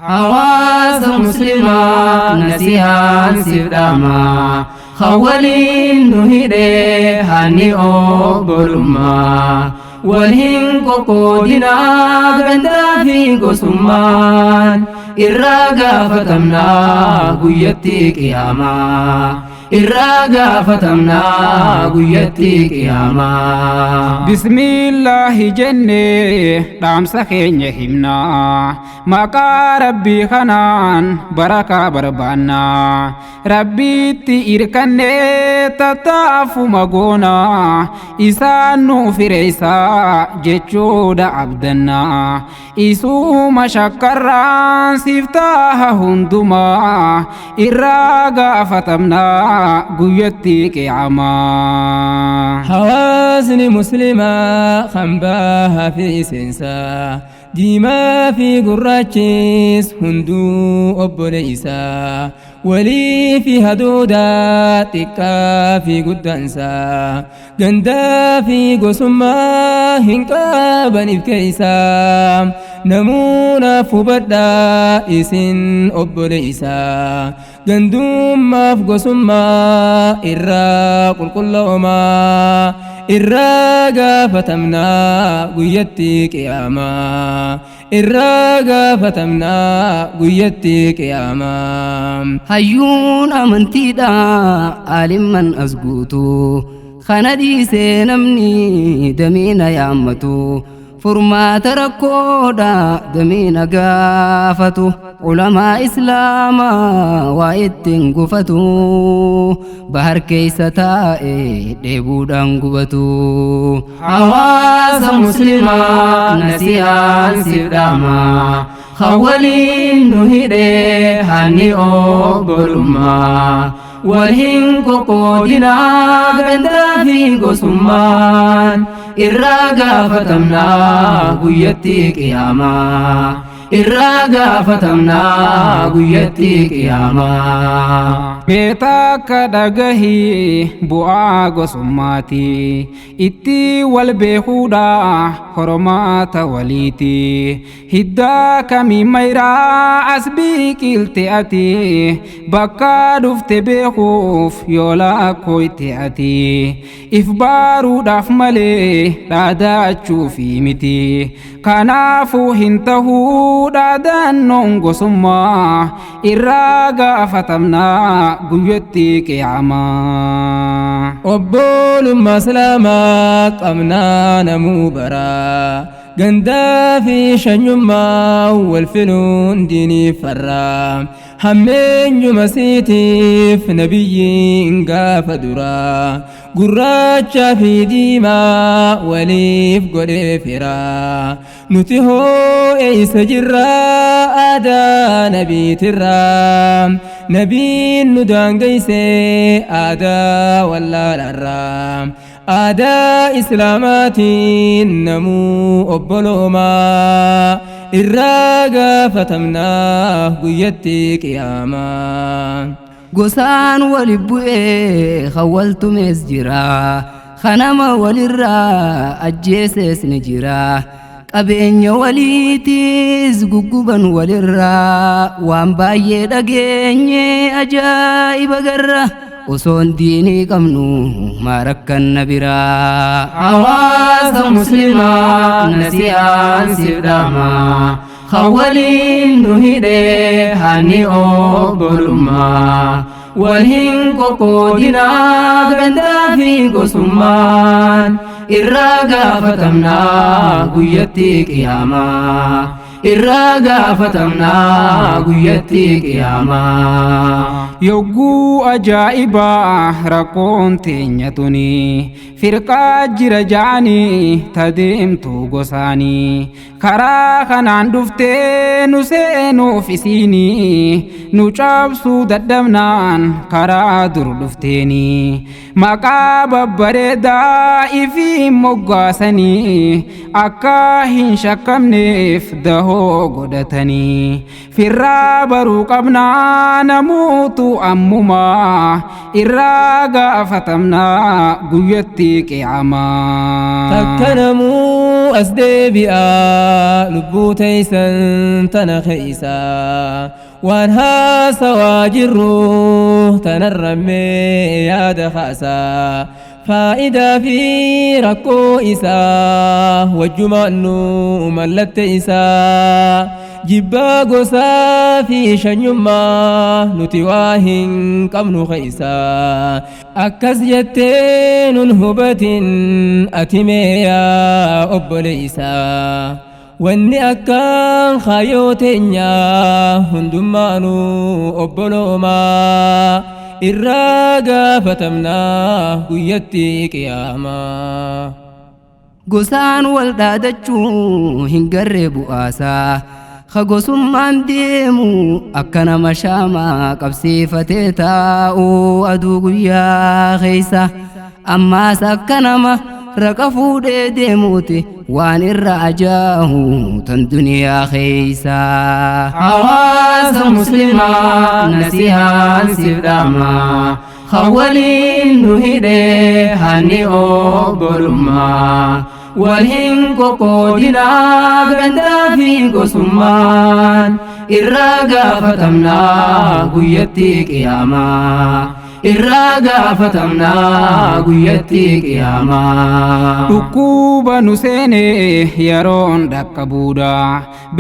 حواس مسلمة نسيان سفداما خوالين نهيده هاني أوبرما والهن قودنا غندا في قسمان الراقة فتمنا قيتي قياما الراقة فتمنا قيتي قياما بسم الله جنة دام سخين يهمنا مقا ربي خنان بركة بربانا ربي تيركن تتاف مغونا إسانو فريسا جيشود عبدنا إسو مشكران سفتاها هندما إراغا فتمنا قيتي قياما حوازن مسلمة خنباها في سنسا ديما في قراتشيس هندو أبوليسا ولي في هدودا تكا في قدنسا غندا في قسما هنكا بني بكيسا نمونا فبدا إسن أبوليسا غندوم ما في قسما إرا قل كلهما إراغا فتمنا قيتي قياما إراغا فتمنا قيتي قياما هيون أمنتيدا عالم من أزقوتو خندي سينمني دمينا يامتو فرما تركودا دمينا قافتو علماء إسلاما وإتن قفتو بحر كيستا ديبودان قبتو حواس مسلمة نسيان سفداما خوالين نهيده هاني أوبرما والهن قودنا غندا في قسمان الراقة فتمنا قيتي قياما الراقة فتمنا قيتي قياما بيتاك دغهي بؤا قسماتي اتي والبيخودا حرمات وليتي هداك ميرا أسبيك التئتي بكا دفت بيخوف يولا كويتئتي إفبارو داف ملي دادا تشوفي متي كنافو هنتهو دادا نونغو سما إراغا فتمنا قيتي قياما وبول مسلما قمنا نمو برا غندا في شنيما والفنون ديني فرا همين مسيتي في نبي قافدرا قراچا في ديما وليف قريفرا نتهو ايس جرا آدا نبي ترام نبي ندان قيسي آدا والله الرام آدا إسلاماتي نمو أبلوما الراقة فتمناه قيتي قياما قسان ولبوئي خولت مسجرا خنما ولرا أجيسس نجرا قبين وليتيز ققبا ولرا وانباية دقيني أجائب قرة وصون ديني قمنو ما ركن نبرا عواز مسلمة نسيان سفداما خوالين نهيده هاني أوبرما والهن قودنا غندا في قسمان الراقة فتمنا قيتي قياما الراقة فتمنا قيتي قياما يوغو أجائبا رقون تينيتوني فرقا جرجاني تديمتو غساني كرا خنان دفتي نسينو فسيني نوچابسو ددمنان كرا در دفتيني مقاب بردا إفي مغاسني أكا هن شكمنف دهو غدتني فرابرو قبنا نموت أمما إراغا فتمنا قيتي قياما تكنمو أسدبئا لبو تيسن tana keeysa waan haasawaa jirru tanarrammee yaada kaasa faayidaa fi rakkoo isaa wajjumaannu mallatte isaa jibbaa gosaa fi shanyummaa nuti waa hin qabnu keeysa akkas jettee nun hubatin ati meeyaa obboleeysa wanni akkaan kaayoo teenya hundummaanu obboloomaa irraa gaafatamnaa guyyatti qiyaamaa gosaan wal dhaadachuu hin garree bu'aasaa khagosummaan deemu akka nama shaamaa qabsiifatee taa'u aduu guyyaa keeysa ammaas akka nama raqa fuudhee deemuuti waan irra ajaahu tan duniyaa keeysa hawaasa muslimaa nasihaan siif dhaamaa khawwaliin nu hidhee hanni obbolummaa walhin qoqqoodinaa gandaa fi gosummaan irraa gaafatamnaa guyyatti qiyaamaa irraa gaafatamnaa guyyatti qiyaamaa dhukkuba nu seene yeroon dhaqqabuudha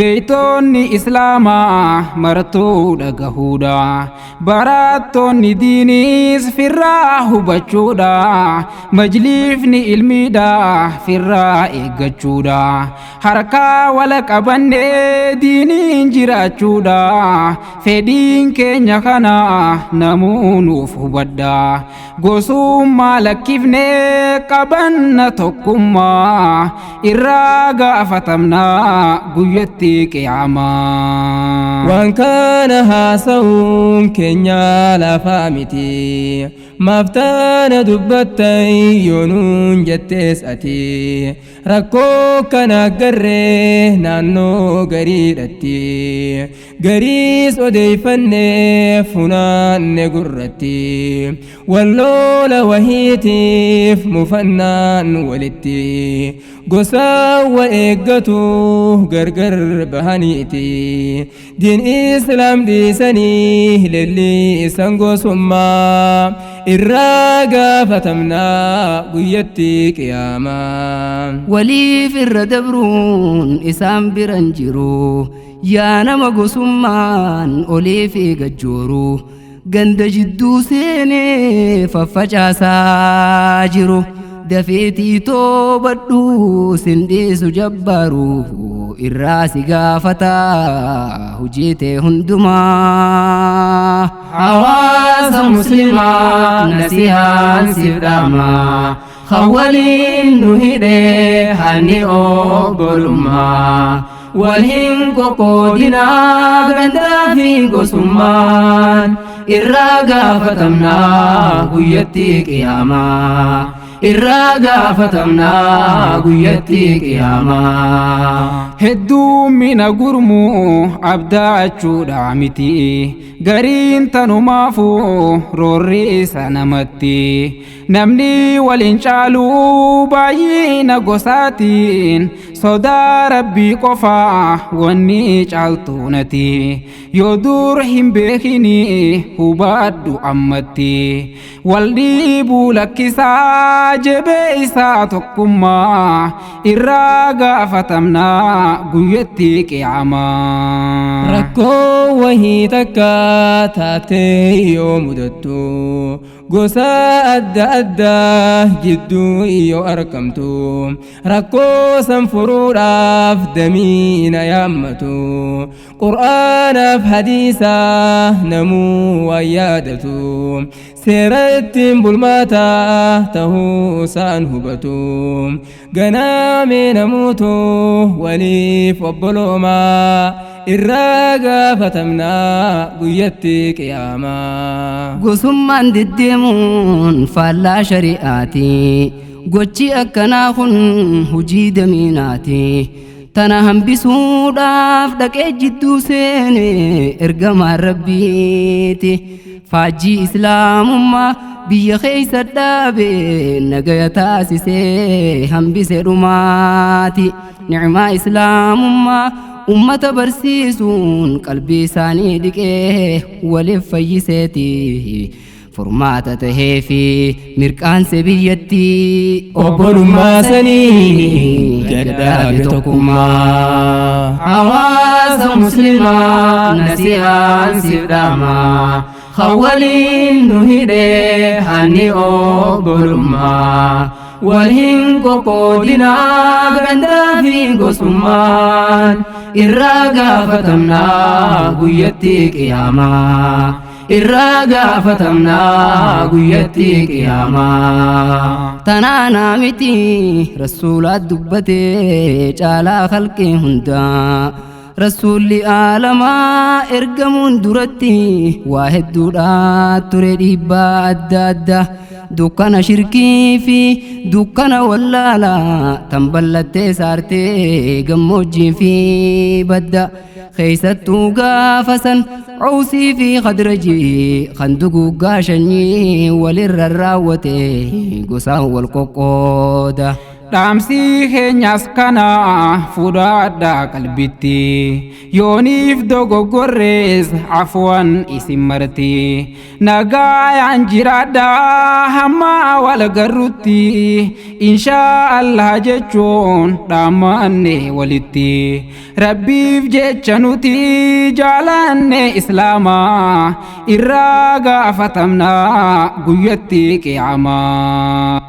beeytoonni islaamaa martuu dhagahuudha barattoonni diiniis firraa hubachuudha majliifni ilmiidha firraa eeggachuudha harkaa wala qabannee diiniin jiraachuudha fedhiin keenya kana namuu nuuf hubadha gosummaa lakkifnee qabanna tokkummaa irraa gaafatamnaa guyyatti qiyaamaa waan kana haasa'uun keenya lafaa miti maaftaana dubbattan yoonuun jettees ati rakkoo kana garree naannoo gariidhatti gariis odeeffannee funaanne gurratti walloola wahiitiif mufannaan walitti gosaan wal eeggatu gargar bahaniiti diin islaam dhiisanii leellisan gosummaa irraa gaafatamnaa guyyatti qiyaamaa waliif irra dabruun isaan biran jiru yaa nama gosummaan oliif gajjooru ganda jidduu seenee faffacaasaa jiru dafeetii toobadhu sindhiisu jabbaaru irraa si gaafata hujii hundumaa hawaasa muslimaa nasihaan siif dhaamaa khawwaliin nu hidhee hanni obbolummaa walhin qoqqoodinaa gandaa fi gosummaan irraa gaafatamnaa guyyatti qiyaamaa irraa gaafatamnaa guyyatti qiyaamaa hedduumina gurmuu abdaachuudha miti gariin tanumaafuu roorri isa namatti namni waliin caaluu baay'ina gosaatiin sodaa rabbii qofaa wanni caaltuunati yoo dur hin beekini hubadhu ammatti wal dhiibuu lakkisaa jebee isaa tokkummaa irraa gaafatamnaa guyyatti qiyaamaa rakkoo wahii takka taatee yoo mudattu gosa adda addaa jidduu yoo argamtu rakkoo san furuudhaaf damiina yaammatu qur'aanaaf hadiisa namuu waan yaadatu seera ittiin bulmaataa tahuu isaan hubatu ganaamee namuutu waliif obboloomaa irraa gaafatamnaa guyyatti qiyaamaa gosummaan deddeemuun faallaa shari'aati gochi akkanaa kun hujii damiinaati tana hambisuudhaaf dhaqee jidduu seene ergamaan rabbiiti faajjii islaamummaa biyya keeysa dhaabe nagaya taasisee hambise dhumaati ni'maa islaamummaa ummata barsiisuun qalbii isaanii dhiqee waliif fayyiseeti furmaata tahee fi mirqaanse biyyatti obbolummaa sanii gadhaabe tokkummaa hawaasa muslimaa nasihaan siif dhaamaa khawwaliin nu hidhee hanni obbolummaa walhin qoqqoodinaa gandaa fi gosummaan irraa gaafatamnaa guyyatti qiyaamaa irraa gaafatamnaa guyyatti qiyaamaa tanaanaa miti rasuulaat dubbatee caalaa khalqii hundaa rasuulli aalamaa ergamuun duratti waa hedduudhaa ture dhiibbaa adda addaa dukkana shirkii fi dukkana wallaalaa tan ballattee saartee gammoojjii fi badda keeysattuu gaafa san عوسي في خدرجي خندقو قاشني وللراوتي قساه والقوقودة dhaamsi keenyas kana fudhadhaa qalbitti yooniif dogoggorrees afwan isin marti nagaayaan jiraadhaa hamma wal garrutti inshaa Allah jechuun dhaamanne walitti rabbiif jecha nuti jaalanne islaamaa irraa gaafatamnaa guyyatti qiyaamaa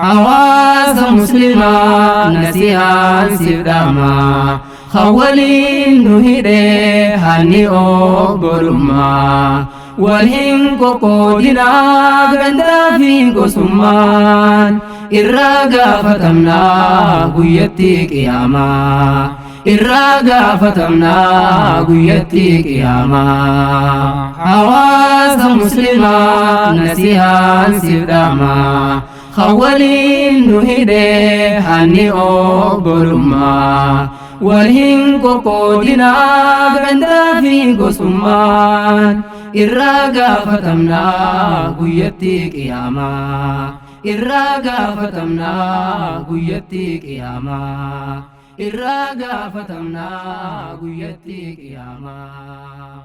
hawaasa muslimaa nasihaan siif dhaamaa khawwaliin nu hidhee hanni obbolummaa walhin qoqqoodinaa gandaa fi gosummaan irraa gaafatamnaa guyyatti qiyaamaa irraa gaafatamnaa guyyatti qiyaamaa hawaasa muslimaa nasihaan siif dhaamaa khawwaliin nu hidhee hanni obbolummaa walhin qoqqoodinaa gandaa fi gosummaan irraa gaafatamnaa guyyatti qiyaamaa irraa gaafatamnaa guyyatti qiyaamaa irraa gaafatamnaa guyyatti qiyaamaa